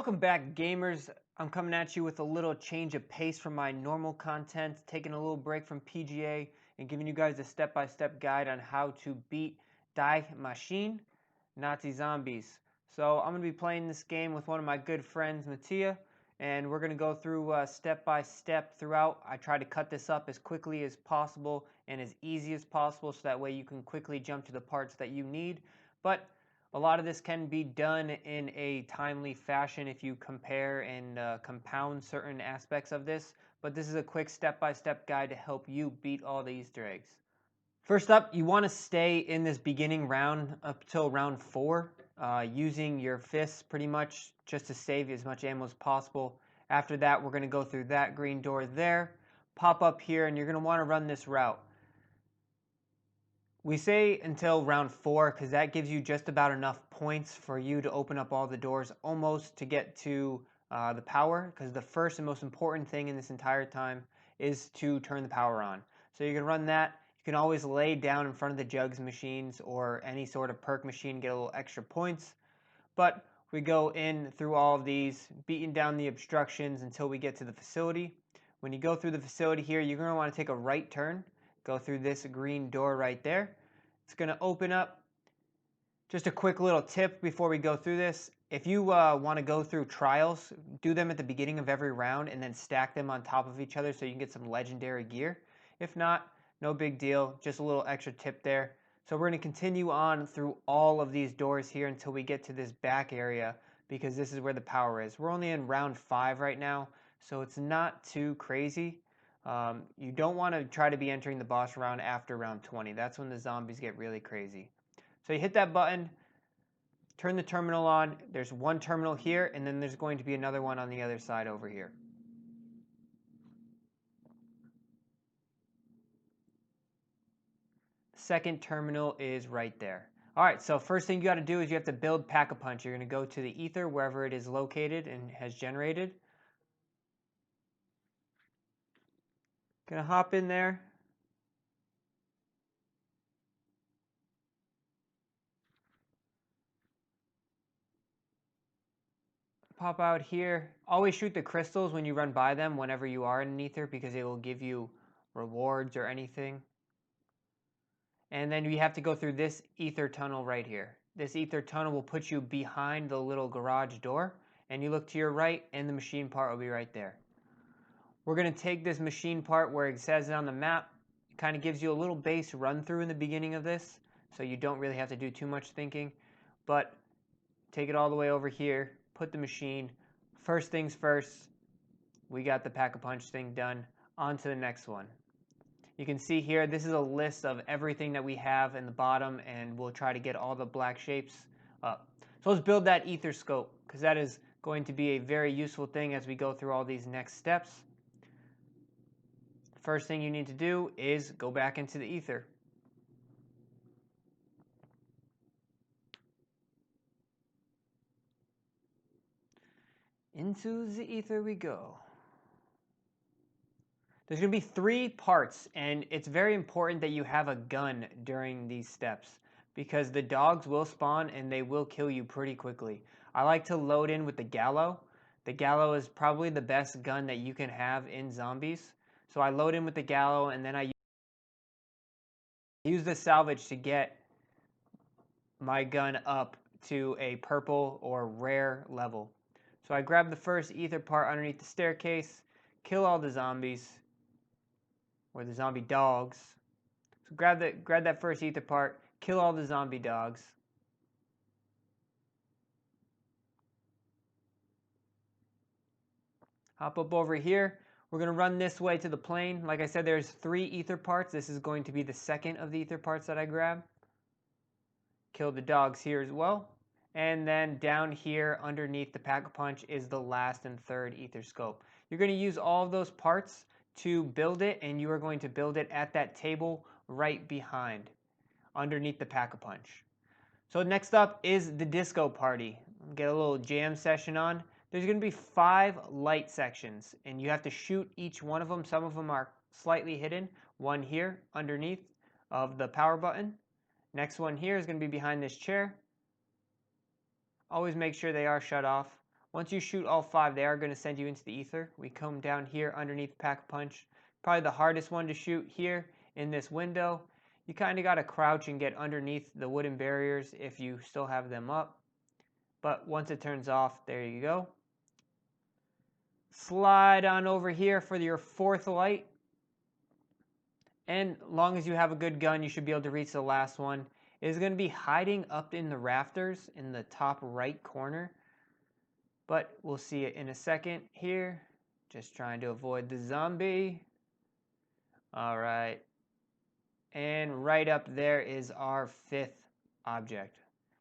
Welcome back, gamers. I'm coming at you with a little change of pace from my normal content, taking a little break from PGA and giving you guys a step-by-step guide on how to beat Maschine, Nazi zombies. So I'm going to be playing this game with one of my good friends, Mattia, and we're going to go through step by step throughout. I try to cut this up as quickly as possible and as easy as possible so that way you can quickly jump to the parts that you need. But a lot of this can be done in a timely fashion if you compare and compound certain aspects of this, but this is a quick step-by-step guide to help you beat all the Easter eggs. First up, you want to stay in this beginning round up till round 4, using your fists pretty much just to save as much ammo as possible. After that, we're going to go through that green door there, pop up here, and you're going to want to run this route. We say until round 4 because that gives you just about enough points for you to open up all the doors almost to get to the power, because the first and most important thing in this entire time is to turn the power on. So you can run that. You can always lay down in front of the jugs machines or any sort of perk machine, get a little extra points. But we go in through all of these, beating down the obstructions until we get to the facility. When you go through the facility here, you're going to want to take a right turn. Go through this green door right there. It's going to open up. Just a quick little tip before we go through this. If you want to go through trials, do them at the beginning of every round and then stack them on top of each other so you can get some legendary gear. If not, no big deal. Just a little extra tip there. So we're going to continue on through all of these doors here until we get to this back area, because this is where the power is. We're only in round 5 right now, so it's not too crazy. You don't want to try to be entering the boss round after round 20. That's when the zombies get really crazy. So you hit that button, turn the terminal on. There's one terminal here, and then there's going to be another one on the other side over here. Second terminal is right there. All right, so first thing you got to do is you have to build Pack-a-Punch. You're going to go to the ether wherever it is located and has generated. Going to hop in there. Pop out here. Always shoot the crystals when you run by them whenever you are in an ether, because it will give you rewards or anything. And then you have to go through this ether tunnel right here. This ether tunnel will put you behind the little garage door, and you look to your right and the machine part will be right there. We're going to take this machine part where it says it on the map. It kind of gives you a little base run through in the beginning of this, so you don't really have to do too much thinking. But take it all the way over here, put the machine. First things first, we got the Pack-a-Punch thing done. On to the next one. You can see here, this is a list of everything that we have in the bottom, and we'll try to get all the black shapes up. So let's build that ether scope, because that is going to be a very useful thing as we go through all these next steps. First thing you need to do is go back into the ether. Into the ether we go. There's going to be 3 parts, and it's very important that you have a gun during these steps, because the dogs will spawn and they will kill you pretty quickly. I like to load in with the Gallo. The Gallo is probably the best gun that you can have in zombies. So I load in with the Gallo, and then I use the salvage to get my gun up to a purple or rare level. So I grab the first ether part underneath the staircase, kill all the zombies, or the zombie dogs. So grab that first ether part, kill all the zombie dogs. Hop up over here. We're going to run this way to the plane. Like I said, there's 3 ether parts. This is going to be the second of the ether parts that I grab. Kill the dogs here as well. And then down here underneath the Pack-a-Punch is the last and third ether scope. You're going to use all of those parts to build it, and you are going to build it at that table right behind, underneath the Pack-a-Punch. So next up is the disco party. Get a little jam session on. There's going to be 5 light sections, and you have to shoot each one of them. Some of them are slightly hidden. One here underneath of the power button. Next one here is going to be behind this chair. Always make sure they are shut off. Once you shoot all 5, they are going to send you into the ether. We come down here underneath Pack-a-Punch. Probably the hardest one to shoot here in this window. You kind of got to crouch and get underneath the wooden barriers if you still have them up. But once it turns off, there you go. Slide on over here for your 4th light. And as long as you have a good gun, you should be able to reach the last one. It is going to be hiding up in the rafters in the top right corner. But we'll see it in a second here. Just trying to avoid the zombie. All right. And right up there is our 5th object.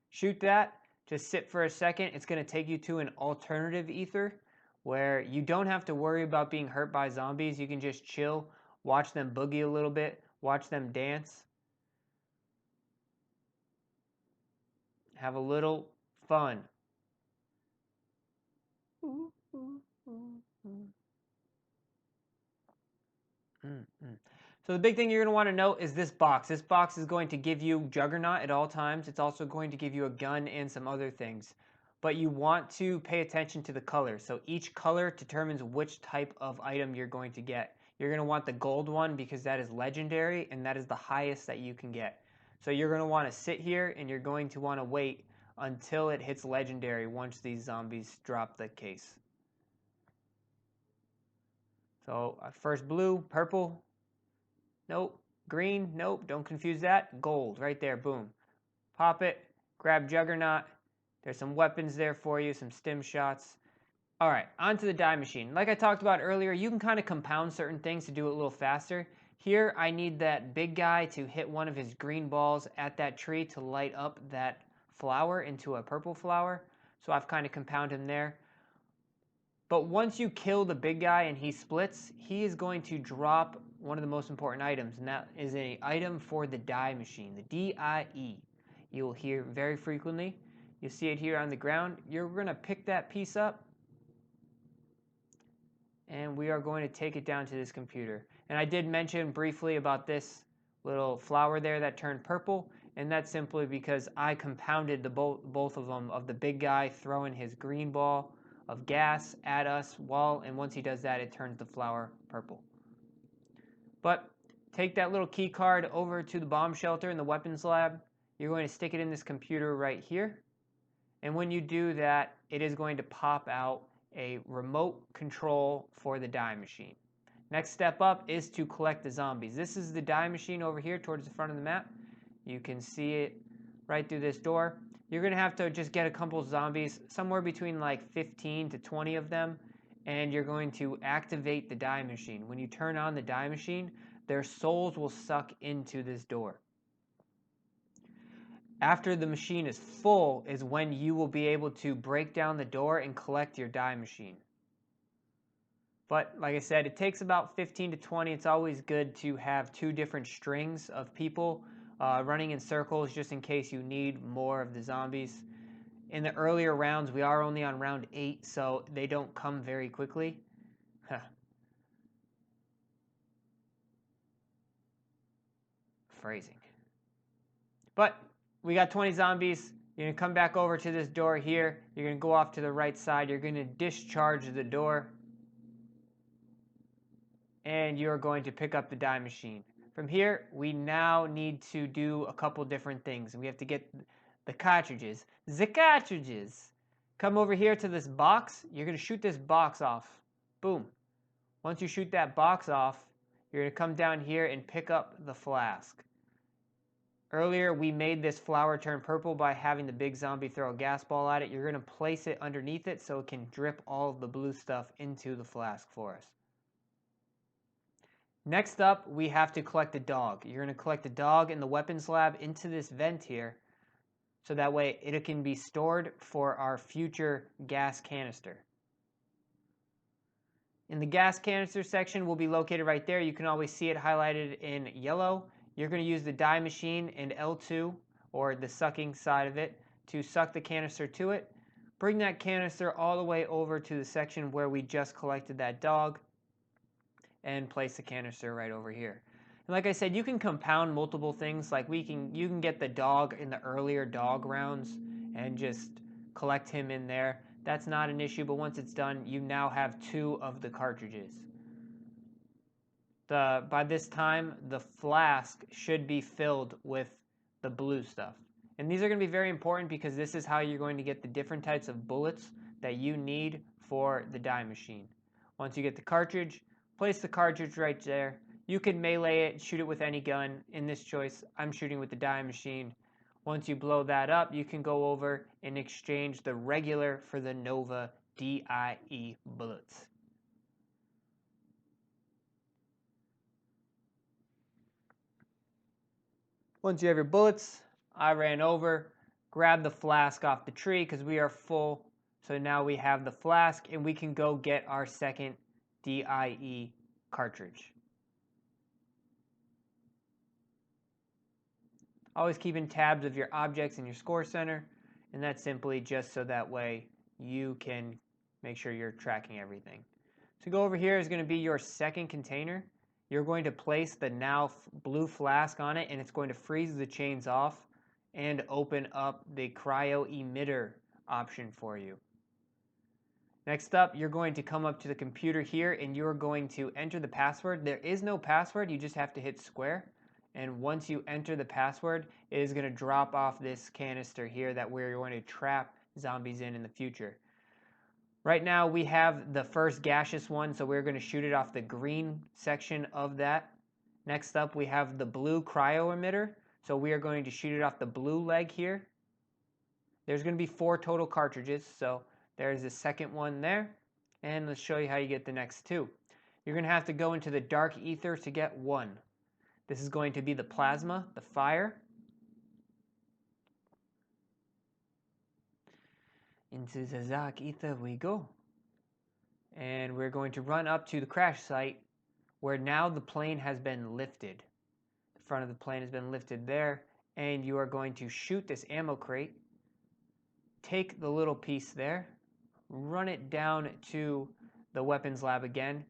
Shoot that. Just sit for a second. It's going to take you to an alternative ether where you don't have to worry about being hurt by zombies. You can just chill, watch them boogie a little bit, watch them dance. Have a little fun. So the big thing you're going to want to know is this box. This box is going to give you Juggernaut at all times. It's also going to give you a gun and some other things. But you want to pay attention to the color. So each color determines which type of item you're going to get. You're going to want the gold one because that is legendary and that is the highest that you can get. So you're going to want to sit here and you're going to want to wait until it hits legendary once these zombies drop the case. So first blue, purple, nope, green, nope, don't confuse that, gold, right there, boom. Pop it, grab Juggernaut, there's some weapons there for you, some stim shots. All right, onto the die machine. Like I talked about earlier, you can kind of compound certain things to do it a little faster. Here, I need that big guy to hit one of his green balls at that tree to light up that flower into a purple flower. So I've kind of compounded him there. But once you kill the big guy and he splits, he is going to drop one of the most important items, and that is an item for the die machine, the DIE. You'll hear very frequently. You see it here on the ground. You're going to pick that piece up, and we are going to take it down to this computer. And I did mention briefly about this little flower there that turned purple, and that's simply because I compounded the both of them, of the big guy throwing his green ball of gas at us and once he does that, it turns the flower purple. But take that little key card over to the bomb shelter in the weapons lab. You're going to stick it in this computer right here. And when you do that, it is going to pop out a remote control for the die machine. Next step up is to collect the zombies. This is the die machine over here towards the front of the map. You can see it right through this door. You're going to have to just get a couple of zombies, somewhere between like 15 to 20 of them, and you're going to activate the die machine. When you turn on the die machine, their souls will suck into this door. After the machine is full is when you will be able to break down the door and collect your die machine. But like I said, it takes about 15 to 20. It's always good to have 2 different strings of people running in circles just in case you need more of the zombies. In the earlier rounds, we are only on round 8, so they don't come very quickly. Phrasing. But we got 20 zombies. You're going to come back over to this door here. You're going to go off to the right side. You're going to discharge the door. And you're going to pick up the die machine. From here, we now need to do a couple different things. We have to get the cartridges. The cartridges! Come over here to this box. You're going to shoot this box off. Boom. Once you shoot that box off, you're going to come down here and pick up the flask. Earlier, we made this flower turn purple by having the big zombie throw a gas ball at it. You're going to place it underneath it so it can drip all of the blue stuff into the flask for us. Next up, we have to collect the dog. You're going to collect the dog in the weapons lab into this vent here, so that way it can be stored for our future gas canister. In the gas canister section will be located right there. You can always see it highlighted in yellow. You're going to use the die machine and L2, or the sucking side of it, to suck the canister to it. Bring that canister all the way over to the section where we just collected that dog, and place the canister right over here. And like I said, you can compound multiple things. Like you can get the dog in the earlier dog rounds and just collect him in there. That's not an issue, but once it's done, you now have 2 of the cartridges. By this time, the flask should be filled with the blue stuff. And these are going to be very important because this is how you're going to get the different types of bullets that you need for the die machine. Once you get the cartridge, place the cartridge right there. You can melee it, shoot it with any gun. In this choice, I'm shooting with the die machine. Once you blow that up, you can go over and exchange the regular for the Nova DIE bullets. Once you have your bullets, I ran over, grabbed the flask off the tree because we are full. So now we have the flask and we can go get our second DIE cartridge. Always keeping tabs of your objects in your score center, and that's simply just so that way you can make sure you're tracking everything. So go over here is going to be your second container. You're going to place the now blue flask on it, and it's going to freeze the chains off and open up the cryo emitter option for you. Next up, you're going to come up to the computer here and you're going to enter the password. There is no password, you just have to hit square. And once you enter the password, it is going to drop off this canister here that we're going to trap zombies in the future. Right now we have the first gaseous one, so we're going to shoot it off the green section of that. Next up we have the blue cryo emitter, so we are going to shoot it off the blue leg here. There's going to be 4 total cartridges, so there's the second one there. And let's show you how you get the next 2. You're going to have to go into the dark ether to get 1. This is going to be the plasma, the fire. Into the dark ether we go. And we're going to run up to the crash site where now the plane has been lifted. The front of the plane has been lifted there. And you are going to shoot this ammo crate. Take the little piece there. Run it down to the weapons lab again.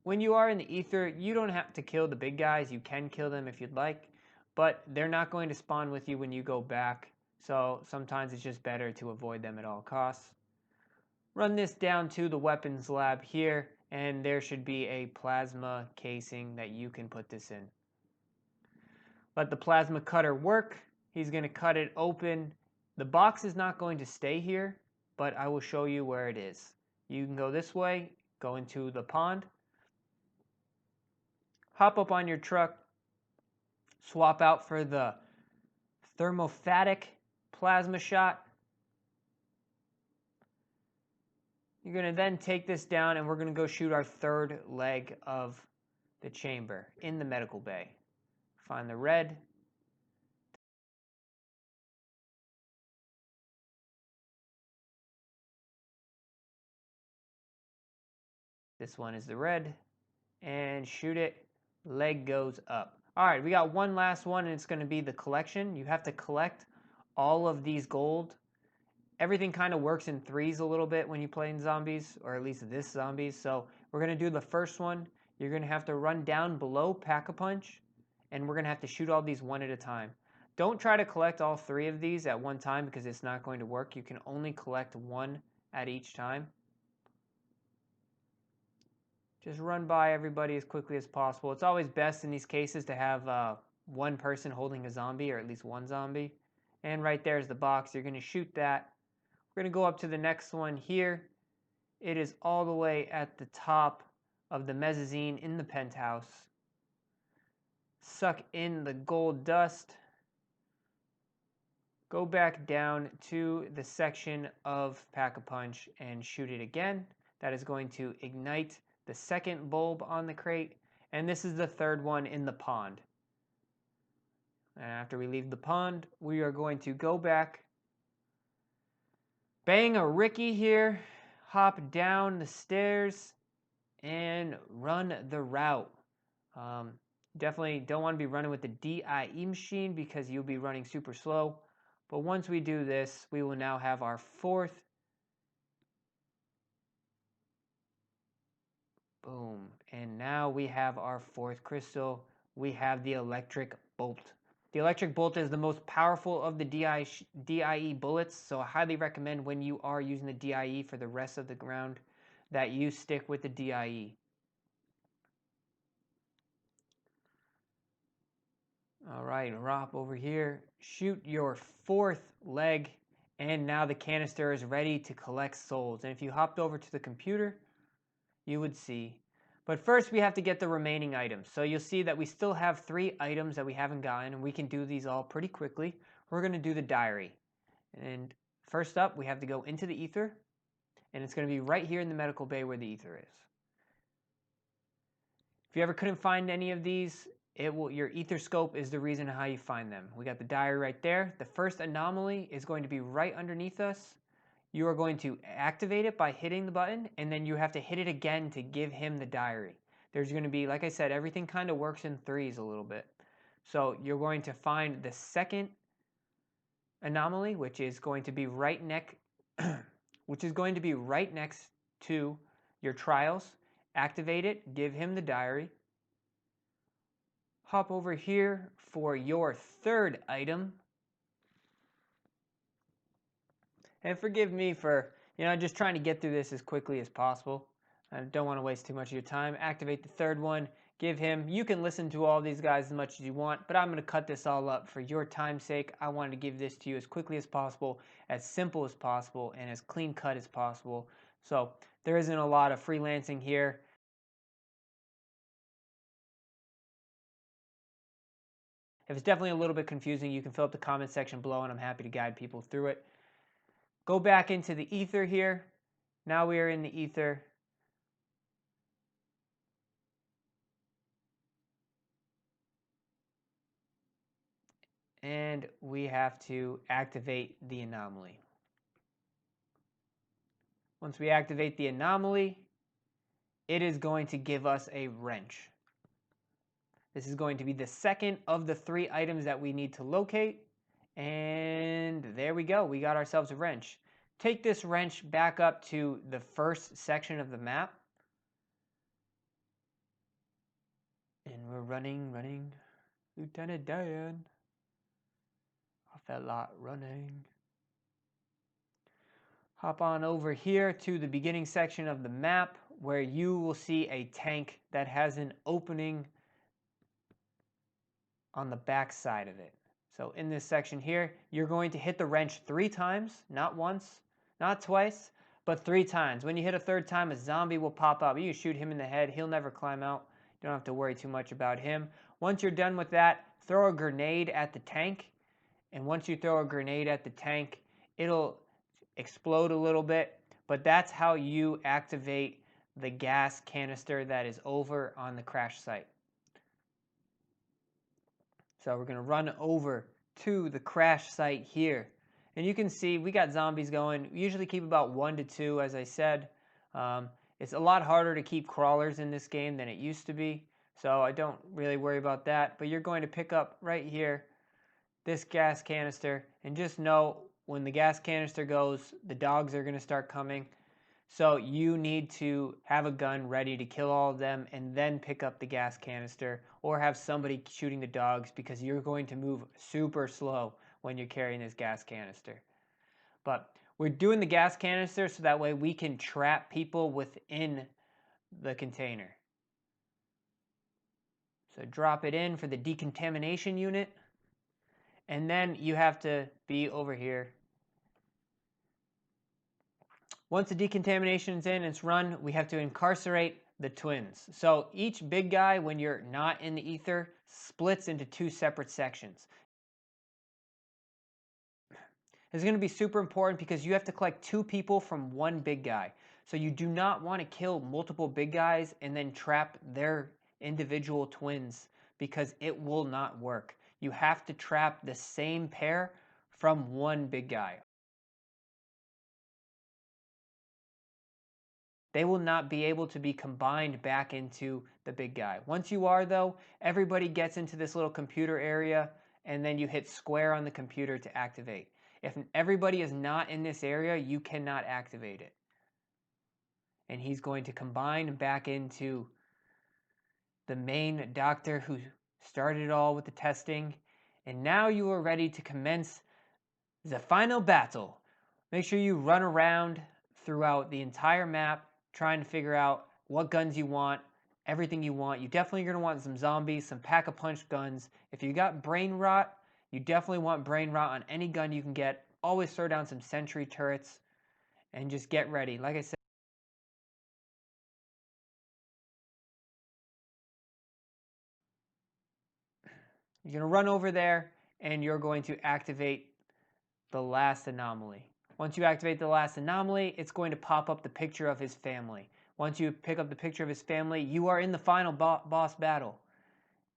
When you are in the ether, you don't have to kill the big guys. You can kill them if you'd like, but they're not going to spawn with you when you go back. So sometimes it's just better to avoid them at all costs. Run this down to the weapons lab here, and there should be a plasma casing that you can put this in. Let the plasma cutter work. He's going to cut it open. The box is not going to stay here, but I will show you where it is. You can go this way, go into the pond, hop up on your truck, swap out for the thermophatic plasma shot. You're going to then take this down and we're going to go shoot our third leg of the chamber in the medical bay. Find the red. This one is the red. And shoot it. Leg goes up. All right, we got one last one, and it's going to be the collection. You have to collect all of these gold. Everything kind of works in threes a little bit when you play in zombies, or at least this zombies. So we're going to do the first one. You're going to have to run down below Pack-a-Punch, and we're going to have to shoot all these one at a time. Don't try to collect all 3 of these at one time because it's not going to work. You can only collect 1 at each time. Just run by everybody as quickly as possible. It's always best in these cases to have one person holding a zombie, or at least one zombie. And right there's the box. You're going to shoot that. We're going to go up to the next one here. It is all the way at the top of the mezzanine in the penthouse. Suck in the gold dust. Go back down to the section of Pack-a-Punch and shoot it again. That is going to ignite the second bulb on the crate, and this is the third one in the pond. And after we leave the pond, we are going to go back, bang a Ricky here, hop down the stairs, and run the route. Definitely don't want to be running with the DIE machine because you'll be running super slow. But once we do this, we will now have our 4th. Boom. And now we have our 4th crystal. We have the electric bolt. The electric bolt is the most powerful of the DIE bullets, so I highly recommend when you are using the DIE for the rest of the round that you stick with the DIE. All right, Rop over here. Shoot your 4th leg, and now the canister is ready to collect souls. And if you hopped over to the computer, you would see. But first we have to get the remaining items. So you'll see that we still have 3 items that we haven't gotten, and we can do these all pretty quickly. We're going to do the diary. And first up, we have to go into the ether, and it's going to be right here in the medical bay where the ether is. If you ever couldn't find any of these, your ether scope is the reason how you find them. We got the diary right there. The first anomaly is going to be right underneath us. You are going to activate it by hitting the button, and then you have to hit it again to give him the diary. There's going to be, like I said, everything kind of works in threes a little bit. So you're going to find the second anomaly, which is going to be right next to your trials. Activate it, give him the diary. Hop over here for your 3rd item. And forgive me for, just trying to get through this as quickly as possible. I don't want to waste too much of your time. Activate the 3rd one. Give him, you can listen to all these guys as much as you want, but I'm going to cut this all up for your time's sake. I wanted to give this to you as quickly as possible, as simple as possible, and as clean cut as possible. So there isn't a lot of freelancing here. If it's definitely a little bit confusing, you can fill up the comment section below, and I'm happy to guide people through it. Go back into the ether here. Now we are in the ether. And we have to activate the anomaly. Once we activate the anomaly, it is going to give us a wrench. This is going to be the second of the 3 items that we need to locate. And there we go. We got ourselves a wrench. Take this wrench back up to the first section of the map. And we're running. Lieutenant Dan. Off that lot running. Hop on over here to the beginning section of the map where you will see a tank that has an opening on the back side of it. So in this section here, you're going to hit the wrench 3 times, not once, not twice, but 3 times. When you hit a 3rd time, a zombie will pop up. You shoot him in the head. He'll never climb out. You don't have to worry too much about him. Once you're done with that, throw a grenade at the tank. And once you throw a grenade at the tank, it'll explode a little bit. But that's how you activate the gas canister that is over on the crash site. So we're going to run over to the crash site here. And you can see we got zombies going. We usually keep about 1 to 2, as I said. It's a lot harder to keep crawlers in this game than it used to be. So I don't really worry about that. But you're going to pick up right here this gas canister. And just know when the gas canister goes, the dogs are going to start coming. So you need to have a gun ready to kill all of them and then pick up the gas canister, or have somebody shooting the dogs, because you're going to move super slow when you're carrying this gas canister. But we're doing the gas canister so that way we can trap people within the container. So drop it in for the decontamination unit. And then you have to be over here. Once the decontamination is in and it's run, we have to incarcerate the twins. So each big guy, when you're not in the ether, splits into 2 separate sections. It's going to be super important because you have to collect 2 people from 1 big guy. So you do not want to kill multiple big guys and then trap their individual twins, because it will not work. You have to trap the same pair from 1 big guy. They will not be able to be combined back into the big guy. Once you are, though, everybody gets into this little computer area, and then you hit square on the computer to activate. If everybody is not in this area, you cannot activate it. And he's going to combine back into the main doctor who started it all with the testing, And now you are ready to commence the final battle. Make sure you run around throughout the entire map trying to figure out what guns you want, everything you want. You definitely are going to want some zombies, some pack-a-punch guns. If you got brain rot, you definitely want brain rot on any gun you can get. Always throw down some sentry turrets and just get ready. Like I said, you're going to run over there and you're going to activate the last anomaly. Once you activate the last anomaly, it's going to pop up the picture of his family. Once you pick up the picture of his family, you are in the final boss battle.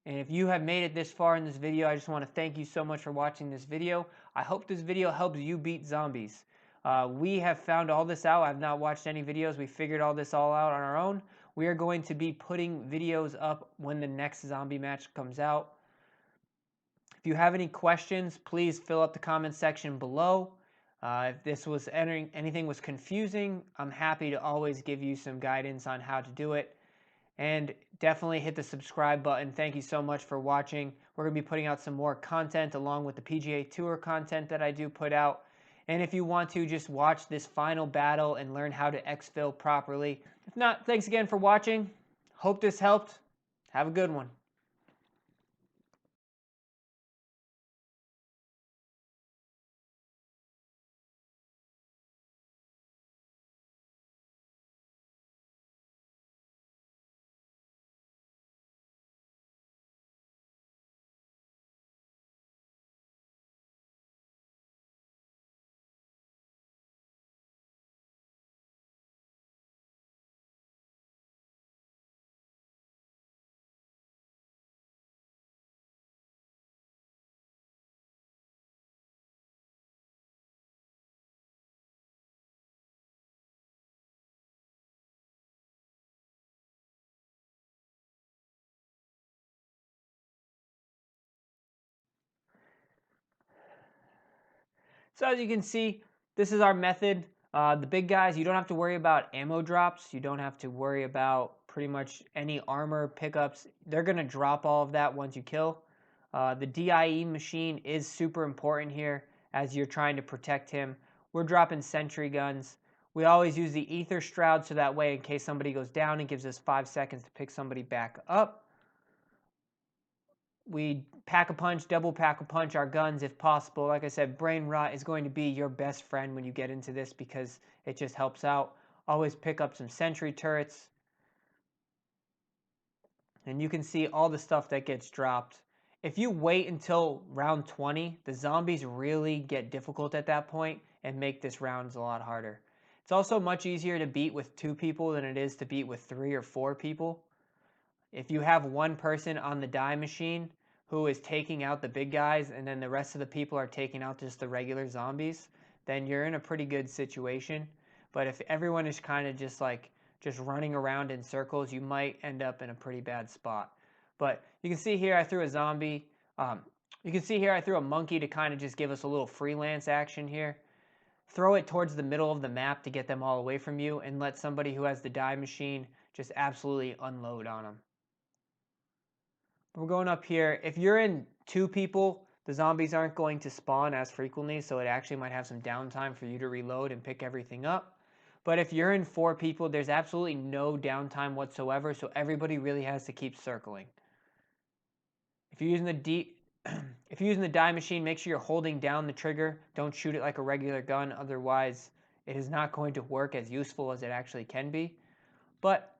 And if you have made it this far in this video, I just want to thank you so much for watching this video. I hope this video helps you beat zombies. We have found all this out. I've not watched any videos. We figured all this all out on our own. We are going to be putting videos up when the next zombie match comes out. If you have any questions, please fill up the comment section below. If this was anything was confusing, I'm happy to always give you some guidance on how to do it. And definitely hit the subscribe button. Thank you so much for watching. We're going to be putting out some more content along with the PGA Tour content that I do put out. And if you want to, just watch this final battle and learn how to exfil properly. If not, thanks again for watching. Hope this helped. Have a good one. So as you can see, this is our method. The big guys, you don't have to worry about ammo drops. You don't have to worry about pretty much any armor pickups. They're going to drop all of that once you kill. The DIE machine is super important here as you're trying to protect him. We're dropping sentry guns. We always use the ether shroud so that way in case somebody goes down, it gives us 5 seconds to pick somebody back up. We pack-a-punch, double pack-a-punch our guns if possible. Like I said, brain rot is going to be your best friend when you get into this because it just helps out. Always pick up some sentry turrets. And you can see all the stuff that gets dropped. If you wait until round 20, the zombies really get difficult at that point and make this round a lot harder. It's also much easier to beat with 2 people than it is to beat with 3 or 4 people. If you have one person on the die machine who is taking out the big guys and then the rest of the people are taking out just the regular zombies, then you're in a pretty good situation. But if everyone is kind of just running around in circles, you might end up in a pretty bad spot. But you can see here I threw a zombie. You can see here I threw a monkey to kind of just give us a little freelance action here. Throw it towards the middle of the map to get them all away from you and let somebody who has the die machine just absolutely unload on them. We're going up here. If you're in 2 people, the zombies aren't going to spawn as frequently, so it actually might have some downtime for you to reload and pick everything up. But if you're in 4 people, there's absolutely no downtime whatsoever, so everybody really has to keep circling. If you're using the die machine, make sure you're holding down the trigger. Don't shoot it like a regular gun, otherwise it is not going to work as useful as it actually can be. But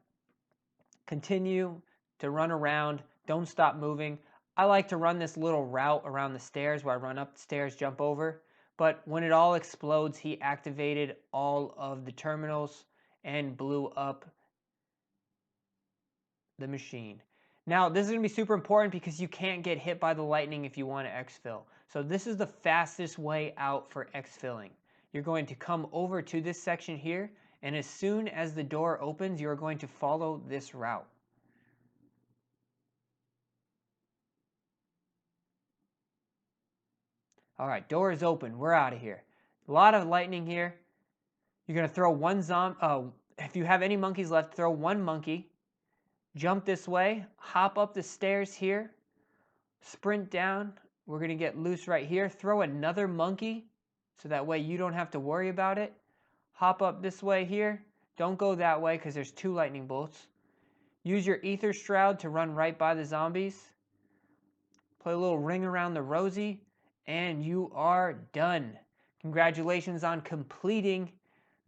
continue to run around. Don't stop moving. I like to run this little route around the stairs where I run up the stairs, jump over. But when it all explodes, he activated all of the terminals and blew up the machine. Now, this is going to be super important because you can't get hit by the lightning if you want to exfil. So this is the fastest way out for exfilling. You're going to come over to this section here, and as soon as the door opens, you're going to follow this route. All right, door is open. We're out of here. A lot of lightning here. You're going to throw one zombie. If you have any monkeys left, throw one monkey. Jump this way. Hop up the stairs here. Sprint down. We're going to get loose right here. Throw another monkey so that way you don't have to worry about it. Hop up this way here. Don't go that way because there's 2 lightning bolts. Use your ether shroud to run right by the zombies. Play a little ring around the rosy, and you are done. Congratulations on completing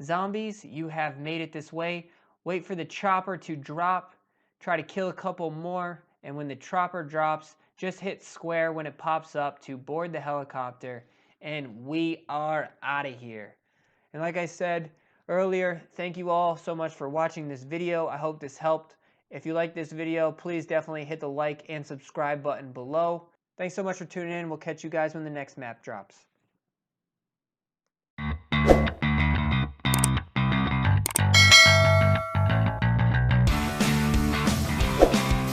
zombies. You have made it this way. Wait for the chopper to drop. Try to kill a couple more, and when the chopper drops, just hit square when it pops up to board the helicopter, and we are out of here. And like I said earlier, thank you all so much for watching this video. I hope this helped. If you like this video, please definitely hit the like and subscribe button below. Thanks so much for tuning in. We'll catch you guys when the next map drops.